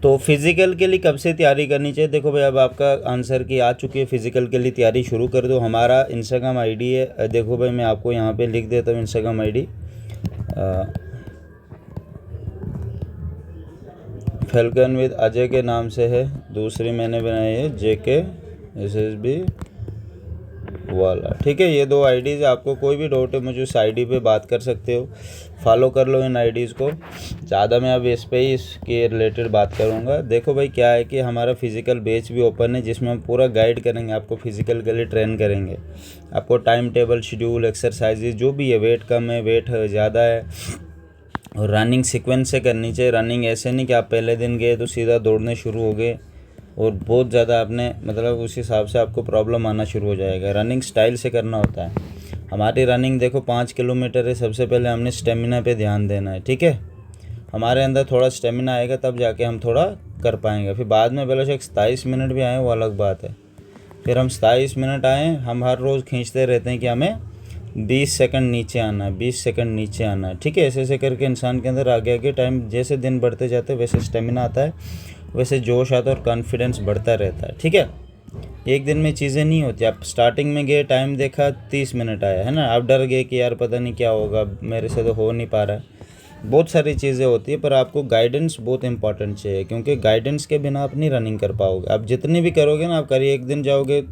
तो फिज़िकल के लिए कब से तैयारी करनी चाहिए? देखो भाई, अब आपका आंसर की आ चुकी है, फिज़िकल के लिए तैयारी शुरू कर दो। हमारा इंस्टाग्राम आईडी है, देखो भाई मैं आपको यहाँ पे लिख देता हूँ Instagram ID. Falcon with Ajay के नाम से है, दूसरी मैंने बनाई है JK SSB वाला, ठीक है। ये 2 आईडीज़, आपको कोई भी डाउट है मुझे उस आईडी पे बात कर सकते हो, फॉलो कर लो इन आईडीज़ को। ज़्यादा मैं अब इस पे ही इसके रिलेटेड बात करूँगा। देखो भाई, क्या है कि हमारा फिज़िकल बैच भी ओपन है, जिसमें हम पूरा गाइड करेंगे, आपको फिज़िकल के लिए ट्रेन करेंगे। आपको टाइम टेबल, शेड्यूल, एक्सरसाइजेज जो भी है, वेट कम है, वेट ज़्यादा है, और रनिंग सीक्वेंस से करनी चाहिए। रनिंग ऐसे नहीं कि आप पहले दिन गए तो सीधा दौड़ने शुरू हो गए और बहुत ज़्यादा आपने मतलब उस हिसाब से आपको प्रॉब्लम आना शुरू हो जाएगा। रनिंग स्टाइल से करना होता है। हमारी रनिंग देखो 5 किलोमीटर है। सबसे पहले हमने स्टेमिना पे ध्यान देना है, ठीक है। हमारे अंदर थोड़ा स्टेमिना आएगा तब जाके हम थोड़ा कर पाएंगे। फिर बाद में बेशक 27 मिनट भी आए वो अलग बात है। फिर हम 27 मिनट आए, हम हर रोज़ खींचते रहते हैं कि हमें 20 सेकंड नीचे आना है, 20 सेकंड नीचे आना है, ठीक है। ऐसे ऐसे करके इंसान के अंदर आगे आगे टाइम जैसे दिन बढ़ते जाते हैं वैसे स्टेमिना आता है, वैसे जोश आता है और कॉन्फिडेंस बढ़ता रहता है, ठीक है। एक दिन में चीज़ें नहीं होती। आप स्टार्टिंग में गए, टाइम देखा 30 मिनट आया, है ना, आप डर गए कि यार पता नहीं क्या होगा, मेरे से तो हो नहीं पा रहा है। बहुत सारी चीज़ें होती है, पर आपको गाइडेंस बहुत इंपॉर्टेंट चाहिए, क्योंकि गाइडेंस के बिना आप नहीं रनिंग कर पाओगे। आप जितनी भी करोगे ना, आप करिए, एक दिन जाओगे,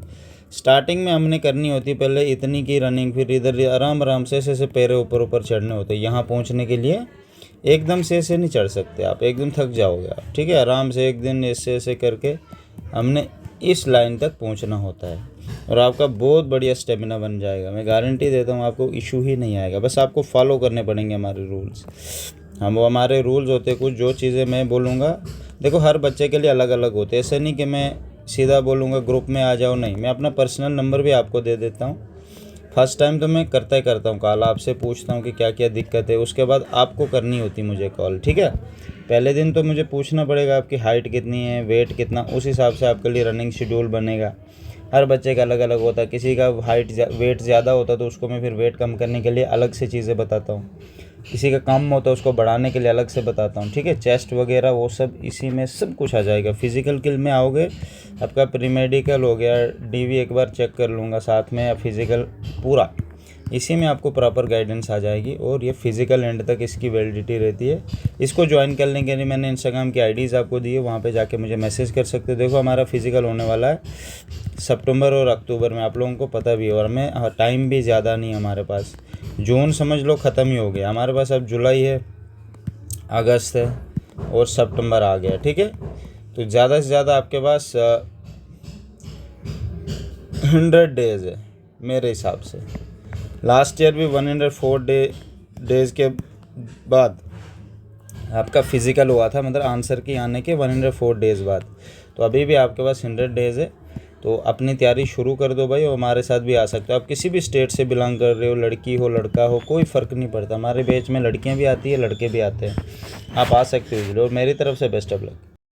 स्टार्टिंग में हमने करनी होती है पहले इतनी की रनिंग, फिर इधर आराम आराम से ऐसे पैरे ऊपर ऊपर चढ़ने होते हैं। यहाँ पहुँचने के लिए एकदम से ऐसे नहीं चढ़ सकते आप, एकदम थक जाओगे आप, ठीक है। आराम से एक दिन ऐसे ऐसे करके हमने इस लाइन तक पहुंचना होता है, और आपका बहुत बढ़िया स्टेमिना बन जाएगा। मैं गारंटी देता हूँ, आपको इशू ही नहीं आएगा। बस आपको फॉलो करने पड़ेंगे हमारे रूल्स। हमारे रूल्स होते हैं कुछ, जो चीज़ें मैं बोलूँगा, देखो हर बच्चे के लिए अलग अलग होते हैं। ऐसे नहीं कि मैं सीधा बोलूँगा ग्रुप में आ जाओ, नहीं, मैं अपना पर्सनल नंबर भी आपको दे देता हूँ। फर्स्ट टाइम तो मैं करता ही करता हूँ कॉल, आपसे पूछता हूँ कि क्या क्या दिक्कत है, उसके बाद आपको करनी होती मुझे कॉल, ठीक है। पहले दिन तो मुझे पूछना पड़ेगा आपकी हाइट कितनी है, वेट कितना, उस हिसाब से आपके लिए रनिंग शेड्यूल बनेगा। हर बच्चे का अलग अलग होता है। किसी का वेट ज़्यादा होता है तो उसको मैं फिर वेट कम करने के लिए अलग से चीज़ें बताता हूँ। किसी का कम होता है उसको बढ़ाने के लिए अलग से बताता हूँ, ठीक है। चेस्ट वगैरह वो सब इसी में सब कुछ आ जाएगा। फिज़िकल के में आओगे, आपका प्री मेडिकल हो गया, DV एक बार चेक कर लूँगा साथ में, या फिज़िकल पूरा इसी में आपको प्रॉपर गाइडेंस आ जाएगी। और ये फिज़िकल एंड तक इसकी वैलिडिटी रहती है। इसको ज्वाइन करने के लिए मैंने इंस्टाग्राम की आईडीज़ आपको दी है, वहाँ पे जाके मुझे मैसेज कर सकते हो। देखो हमारा फिज़िकल होने वाला है सितंबर और अक्टूबर में, आप लोगों को पता भी है, और हमें टाइम भी ज़्यादा नहीं है हमारे पास। जून समझ लो ख़त्म ही हो गया हमारे पास, अब जुलाई है, अगस्त है और सितंबर आ गया, ठीक है। तो ज़्यादा से ज़्यादा आपके पास 100 डेज़ है मेरे हिसाब से। लास्ट ईयर भी 104 डेज़ के बाद आपका फिज़िकल हुआ था, मतलब आंसर की आने के 104 डेज़ बाद। तो अभी भी आपके पास 100 डेज़ है, तो अपनी तैयारी शुरू कर दो भाई, और हमारे साथ भी आ सकते हो। आप किसी भी स्टेट से बिलोंग कर रहे हो, लड़की हो लड़का हो, कोई फ़र्क नहीं पड़ता। हमारे बैच में लड़कियां भी आती है, लड़के भी आते हैं, आप आ सकते हो। और मेरी तरफ से बेस्ट ऑफ लक।